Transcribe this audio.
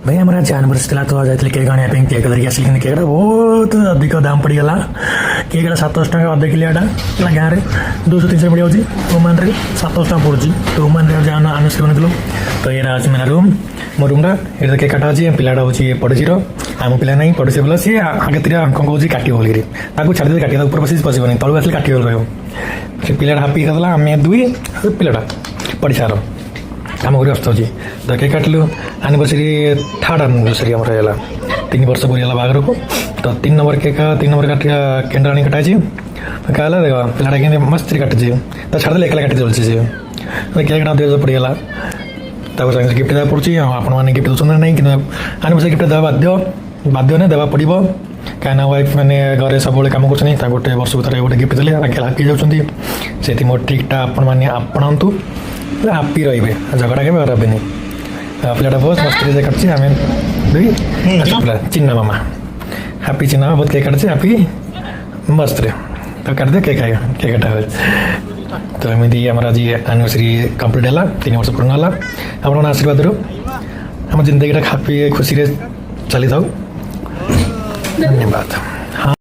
भाई आम आज एनिवर्सरी तो जाते केक आने केक धरिक आसिल कि केकटा बहुत अधिक दाम पड़गला केकटा 700 टका अधा किलियाटा गाँव में 200-300 मिल जाऊँगी टोमान 700 टका पड़ी टोमान जहाँ आनिवर्सरी बन तो ये आज मेरा रूम मो रूमटा ये केक काटा अच्छी पिलाटा हूँ पड़ोसी आम पिला ना पड़ोसी बोला सी आगे अंक कौन काट बोलिकी छाड़ी काटे ऊपर बस पशुन तलू आस काट रहा पिलाटा हापी करदेला आम दुई पिलाटा पड़ीसार आम घर आस्त तो केक काटिलु एनिवर्सरी थर्ड एनिवर्सरी आम रहा 3 वर्ष पूरीगला बाहर को तो 3 नंबर केक 3 नंबर काट कैंडल आनी कटाई कहला देख पिलाटा के मस्त काटी तो छाड़देले एकला काटी चलती सी केकटा 2000 पड़गला ताकि गिफ्ट देवा पड़ी आपण मैंने गिफ्ट दूसरे ना कि एनिवर्सरी गिफ्ट देवा बाध्य ना देवा पड़ो कहीं वाइफ मैंने घरे सब कम कर गोटे वर्ष भर गोटे गिफ्ट देले हापी जाऊँगी से मो ट्रिक्टा आपण मैंने आपणातु हापी रे झगड़ा के हरबे पिलाटा बहुत मस्त काटची आम दुई पिला चिन्ना मामा हापी चिन्ना बहुत केक काटची हापी मस्त तो काट दे केक केक काटा तो एमती आम आज एनिवर्सरी कंप्लीट है 3 वर्ष पूर्ण है आपण आशीर्वाद आम जिंदगी हापी खुशी चली था धन्यवाद।